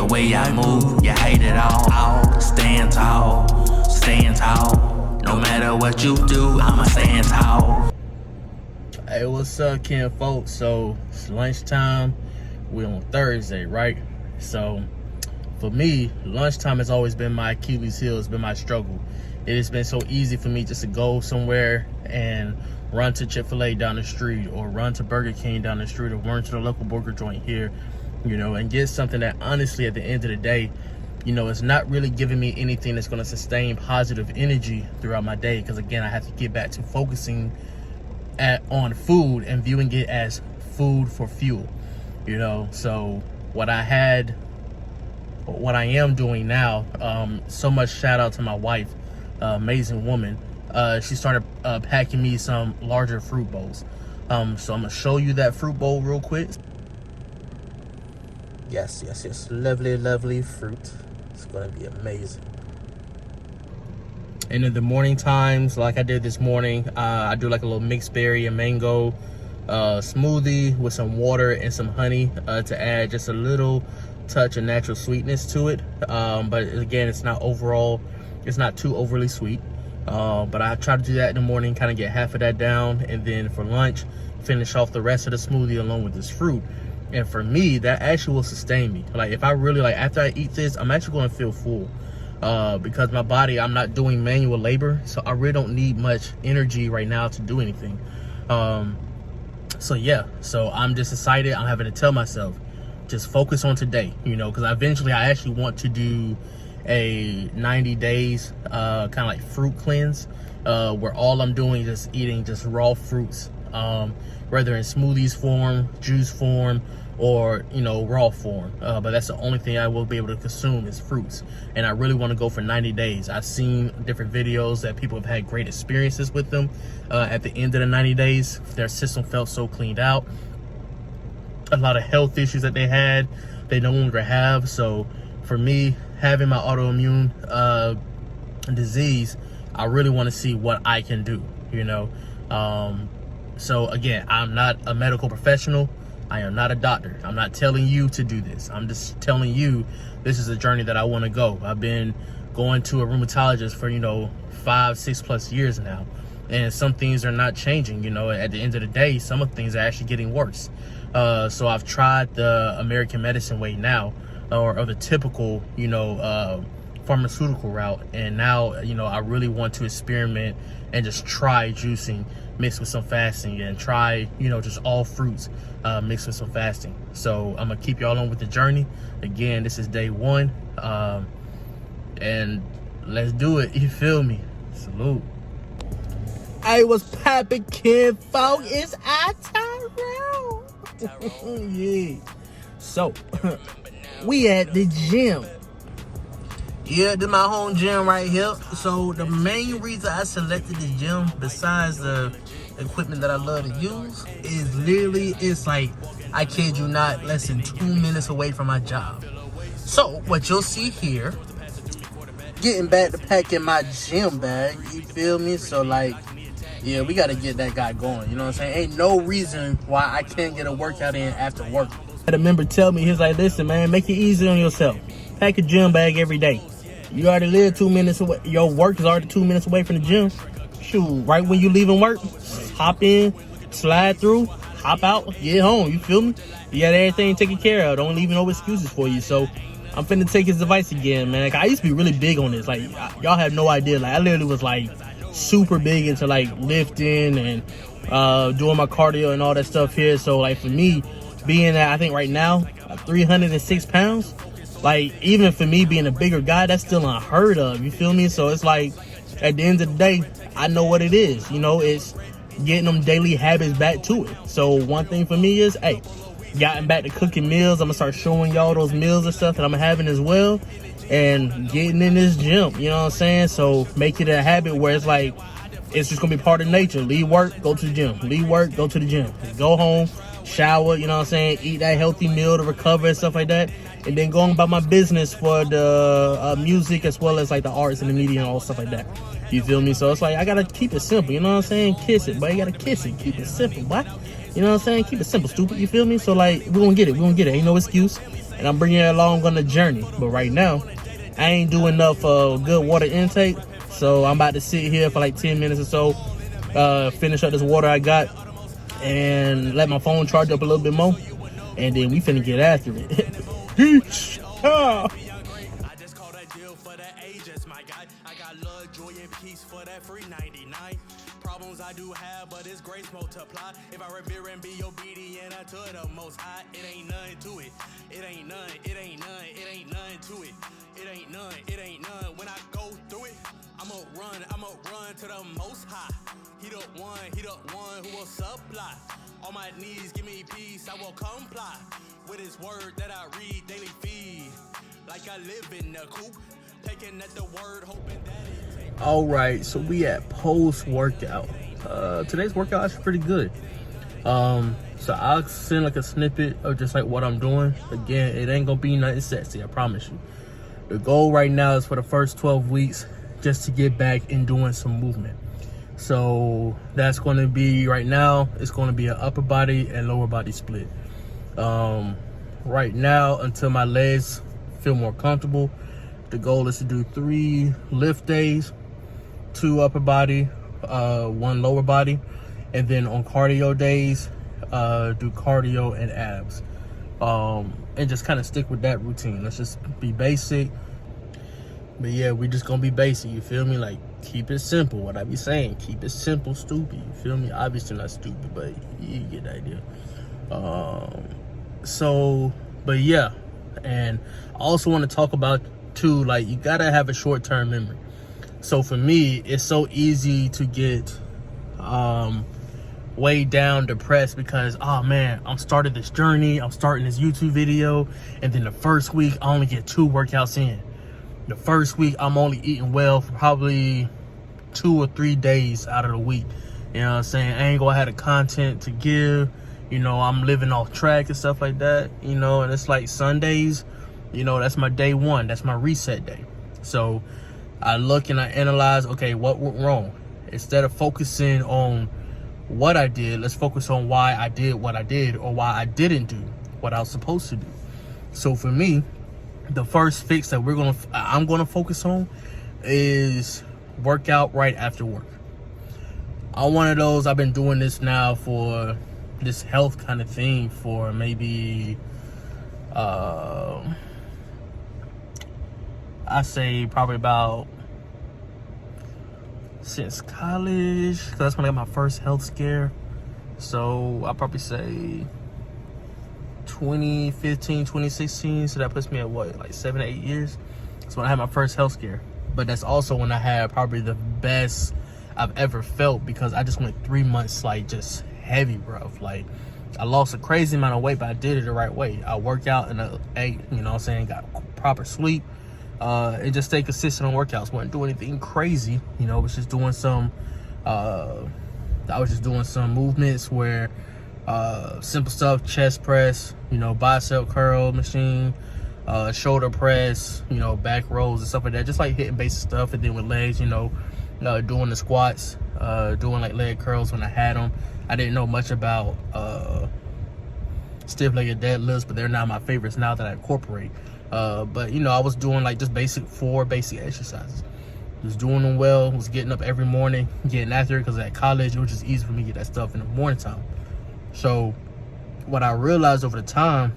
way I move, you hate it all. Stand tall. No matter what you do, I'ma stand tall. Hey, what's up, Ken folks? So it's lunchtime. We're on Thursday, right? So for me, lunchtime has always been my Achilles heel. It's been my struggle. It has been so easy for me just to go somewhere and run to Chick-fil-A down the street, or run to Burger King down the street, or run to the local burger joint here, you know, and get something that honestly at the end of the day, you know, it's not really giving me anything that's going to sustain positive energy throughout my day. Because again, I have to get back to focusing on food and viewing it as food for fuel, you know. So what I am doing now, so much shout out to my wife, amazing woman. She started packing me some larger fruit bowls. So I'm gonna show you that fruit bowl real quick. Yes, lovely fruit. It's gonna be amazing. And in the morning times, like I did this morning, I do like a little mixed berry and mango smoothie with some water and some honey to add just a little touch of natural sweetness to it. But again, it's not too overly sweet. But I try to do that in the morning, kind of get half of that down, and then for lunch, finish off the rest of the smoothie along with this fruit. And for me, that actually will sustain me. Like if I really, like after I eat this, I'm actually going to feel full. Because my body, I'm not doing manual labor, so I really don't need much energy right now to do anything. So yeah, so I'm just excited. I'm having to tell myself, just focus on today, you know, because eventually I actually want to do a 90 days kind of like fruit cleanse, where all I'm doing is just eating just raw fruits, whether in smoothies form, juice form, or, you know, raw form. But that's the only thing I will be able to consume is fruits. And I really want to go for 90 days. I've seen different videos that people have had great experiences with them. At the end of the 90 days, their system felt so cleaned out. A lot of health issues that they had, they no longer have. So for me, having my autoimmune disease, I really want to see what I can do, you know. So again, I'm not a medical professional. I am not a doctor. I'm not telling you to do this. I'm just telling you this is a journey that I want to go. I've been going to a rheumatologist for, you know, 5-6+ years now, and some things are not changing. You know, at the end of the day, some of the things are actually getting worse. So I've tried the American medicine way now, or the typical, you know, pharmaceutical route, and now, you know, I really want to experiment and just try juicing mixed with some fasting, and try, you know, just all fruits mixed with some fasting. So I'm gonna keep y'all on with the journey. Again, this is day 1, and let's do it. You feel me? Salute. Hey, what's poppin', kid folk? It's iTyRom3. Yeah. So we at the gym. Yeah, this is my home gym right here. So the main reason I selected this gym, besides the equipment that I love to use, is literally, it's like, I kid you not, less than 2 minutes away from my job. So what you'll see here, getting back to packing my gym bag, you feel me? So like, yeah, we got to get that guy going, you know what I'm saying? Ain't no reason why I can't get a workout in after work. I had a member tell me, he's like, listen, man, make it easy on yourself. Pack a gym bag every day. You already live 2 minutes away. Your work is already 2 minutes away from the gym. Shoot, right when you leaving work, hop in, slide through, hop out, get home. You feel me? You got everything taken care of. Don't leave no excuses for you. So I'm finna take his advice again, man. Like, I used to be really big on this. Like, y'all have no idea. Like, I literally was like super big into like lifting and doing my cardio and all that stuff here. So like for me, being at, I think right now, 306 pounds, like even for me being a bigger guy, that's still unheard of. You feel me? So it's like, at the end of the day, I know what it is. You know, it's getting them daily habits back to it. So one thing for me is, hey, gotten back to cooking meals. I'm gonna start showing y'all those meals and stuff that I'm having as well, and getting in this gym, you know what I'm saying? So make it a habit where it's like, it's just gonna be part of nature. Leave work, go to the gym. Leave work, go to the gym. Go home, shower, you know what I'm saying? Eat that healthy meal to recover and stuff like that, and then going about my business for the music, as well as like the arts and the media and all stuff like that. You feel me? So it's like, I gotta keep it simple, you know what I'm saying? Kiss it, but you gotta kiss it. Keep it simple, boy. You know what I'm saying? Keep it simple, stupid. You feel me? So like, we're gonna get it. Ain't no excuse. and I'm bringing you along on the journey. But right now, I ain't doing enough good water intake, so I'm about to sit here for like 10 minutes or so, finish up this water I got, and let my phone charge up a little bit more, and then we finna get after it. Peace. Ah. Problems I do have, but it's grace multiply. If I revere and be obedient unto the most high, it ain't nothing to it. It ain't none, it ain't none, it ain't nothing to it. It ain't none, it ain't none. When I go through it, I'ma run to the most high. He the one who will supply. On my knees, give me peace, I will comply. With his word that I read, daily feed. Like I live in the coop, taking at the word, hoping that it takes. All right, so we at post-workout. Today's workout is pretty good. So I'll send like a snippet of just like what I'm doing. Again, it ain't gonna be nothing sexy, I promise you. The goal right now is for the first 12 weeks just to get back and doing some movement. So that's going to be, right now, it's going to be an upper body and lower body split. Right now, until my legs feel more comfortable, the goal is to do 3 lift days, 2 upper body, 1 lower body, and then on cardio days, do cardio and abs. And just kind of stick with that routine. Let's just be basic. But yeah, we just gonna be basic, you feel me? Like, keep it simple. What I be saying, keep it simple, stupid, you feel me? Obviously not stupid, but you get the idea. But yeah, and I also want to talk about too, like, you gotta have a short-term memory. So for me, it's so easy to get weighed down, depressed, because, oh man, I'm starting this journey, I'm starting this YouTube video, and then the first week I only get 2 workouts in. The first week I'm only eating well for probably 2 or 3 days out of the week. You know what I'm saying? I ain't gonna have the content to give. You know, I'm living off track and stuff like that. You know, and it's like Sundays, you know, that's my day 1. That's my reset day. So I look and I analyze, okay, what went wrong? Instead of focusing on what I did, let's focus on why I did what I did, or why I didn't do what I was supposed to do. So for me, the first fix that I'm gonna focus on is workout right after work. I'm one of those, I've been doing this now for this health kind of thing for maybe I say probably about since college, because that's when I got my first health scare. So I'll probably say 2015, 2016, so that puts me at what, like 7 or 8 years. That's when I had my first health scare. But that's also when I had probably the best I've ever felt, because I just went 3 months like just heavy, bro. Like, I lost a crazy amount of weight, but I did it the right way. I worked out and I ate, you know what I'm saying, got proper sleep, and just stay consistent on workouts. Wasn't doing anything crazy, you know, was just doing some movements where simple stuff, chest press, you know, bicep curl machine, shoulder press, you know, back rolls and stuff like that. Just like hitting basic stuff. And then with legs, you know, doing the squats, doing like leg curls when I had them. I didn't know much about stiff-legged deadlifts, but they're now my favorites now that I incorporate. But you know, I was doing like just 4 basic exercises. Was doing them well, was getting up every morning, getting after it, because at college it was just easy for me to get that stuff in the morning time. So what I realized over the time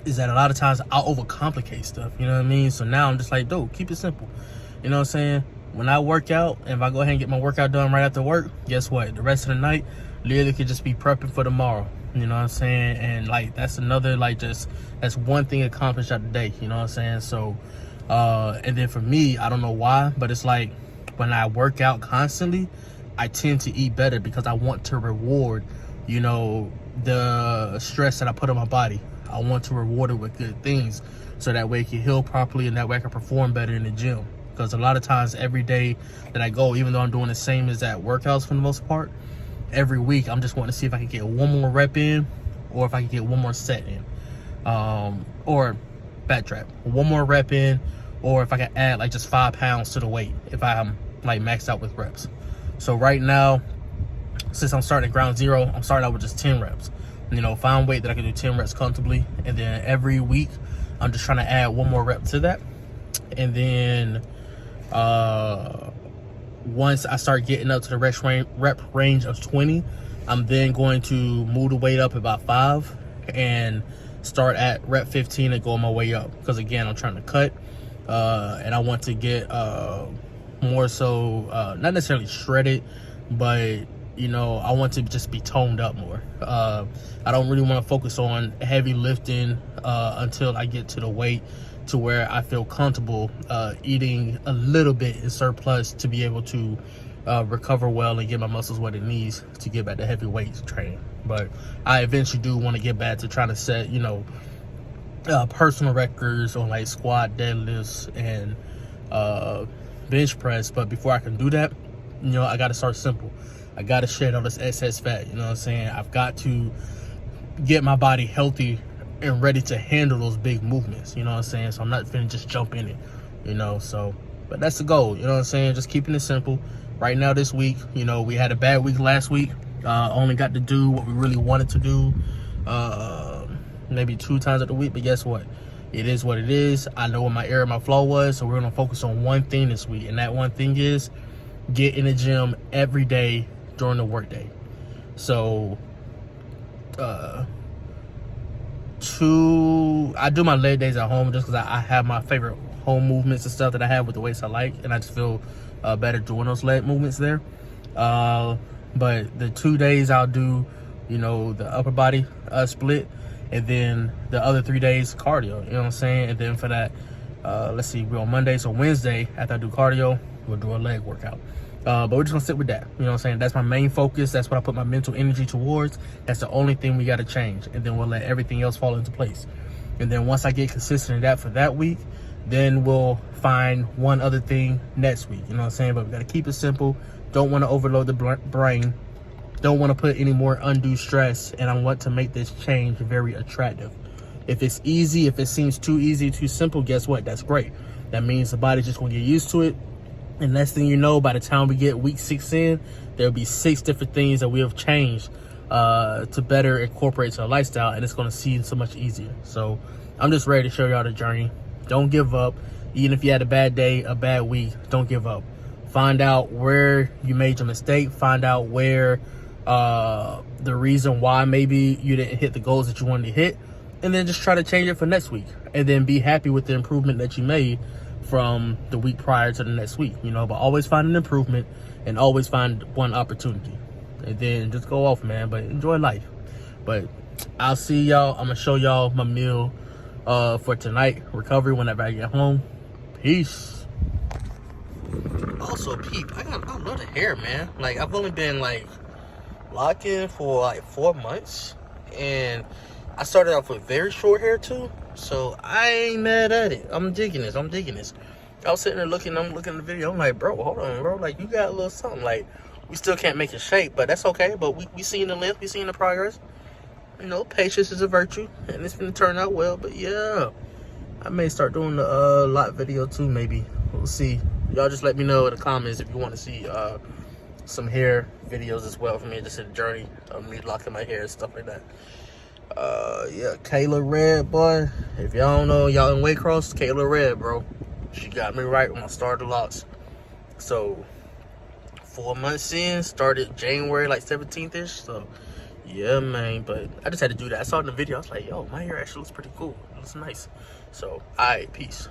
is that a lot of times I overcomplicate stuff, you know what I mean? So now I'm just like, dude, keep it simple. You know what I'm saying? When I work out, and if I go ahead and get my workout done right after work, guess what? The rest of the night literally could just be prepping for tomorrow. You know what I'm saying? And like, that's another, like, that's one thing accomplished out the day, you know what I'm saying? So and then for me, I don't know why, but it's like when I work out constantly, I tend to eat better, because I want to reward, you know, the stress that I put on my body. I want to reward it with good things, so that way it can heal properly, and that way I can perform better in the gym. Because a lot of times every day that I go, even though I'm doing the same as that workouts for the most part, every week I'm just wanting to see if I can get 1 more rep in, or if I can get 1 more set in, or backtrack, 1 more rep in, or if I can add like just 5 pounds to the weight if I'm like maxed out with reps. So right now, since I'm starting at ground zero, I'm starting out with just 10 reps. You know, find weight that I can do 10 reps comfortably, and then every week I'm just trying to add one more rep to that. And then once I start getting up to the rep range of 20, I'm then going to move the weight up about 5 and start at rep 15 and go my way up. Because again, I'm trying to cut and I want to get more so, not necessarily shredded, but you know, I want to just be toned up more. I don't really want to focus on heavy lifting until I get to the weight to where I feel comfortable eating a little bit in surplus to be able to recover well and get my muscles what it needs to get back to heavy weight training. But I eventually do want to get back to trying to set, you know, personal records on like squat, deadlifts, and bench press. But before I can do that, you know, I got to start simple. I got to shed all this excess fat, you know what I'm saying? I've got to get my body healthy and ready to handle those big movements, you know what I'm saying? So I'm not finna just jump in it, you know? So, but that's the goal, you know what I'm saying? Just keeping it simple. Right now this week, you know, we had a bad week last week. Only got to do what we really wanted to do maybe 2 times of the week, but guess what? It is what it is. I know what my area of my flow was, so we're gonna focus on one thing this week, and that one thing is get in the gym every day during the workday. So I do my leg days at home just because I have my favorite home movements and stuff that I have with the weights I like, and I just feel better doing those leg movements there. But the 2 days I'll do, you know, the upper body split, and then the other 3 days cardio, you know what I'm saying? And then for that, let's see, we're on Monday, so Wednesday after I do cardio, we'll do a leg workout. But we're just gonna sit with that, you know what I'm saying? That's my main focus. That's what I put my mental energy towards. That's the only thing we got to change, and then we'll let everything else fall into place. And then once I get consistent in that for that week, then we'll find one other thing next week, you know what I'm saying? But we got to keep it simple. Don't want to overload the brain. Don't want to put any more undue stress, and I want to make this change very attractive. If it's easy, if it seems too easy, too simple, guess what? That's great. That means the body's just gonna get used to it. And next thing you know, by the time we get week 6 in, there'll be 6 different things that we have changed to better incorporate to our lifestyle, and it's gonna seem so much easier. So I'm just ready to show y'all the journey. Don't give up. Even if you had a bad day, a bad week, don't give up. Find out where you made your mistake. Find out where the reason why maybe you didn't hit the goals that you wanted to hit, and then just try to change it for next week, and then be happy with the improvement that you made from the week prior to the next week, you know. But always find an improvement and always find one opportunity, and then just go off, man. But enjoy life. But I'll see y'all. I'm gonna show y'all my meal for tonight, recovery, whenever I get home. Peace. Also, peep, I love the hair, man. Like, I've only been like locking for like 4 months, and I started off with very short hair too, so I ain't mad at it. I'm digging this. I was sitting there looking at the video. I'm like, bro, hold on, bro. Like, you got a little something. Like, we still can't make it shape, but that's okay. But we seen the length, we seen the progress. You know, patience is a virtue, and it's gonna turn out well. But yeah, I may start doing the lot video too, maybe. We'll see. Y'all just let me know in the comments if you want to see some hair videos as well for me, just a journey of me locking my hair and stuff like that. Yeah, Kayla Red, boy. If y'all don't know, y'all in Waycross, Kayla Red, bro. She got me right when I started the locks. So 4 months in, started January like 17th-ish. So yeah, man. But I just had to do that. I saw it in the video. I was like, yo, my hair actually looks pretty cool. It looks nice. So, alright, peace.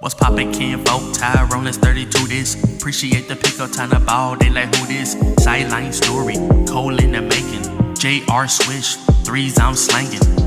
What's poppin', kinfolk? iTyRom3, let's 32 this. Appreciate the pickup, time to ball, they like who this? Sideline story, cold in the making. JR swish, threes I'm slanging.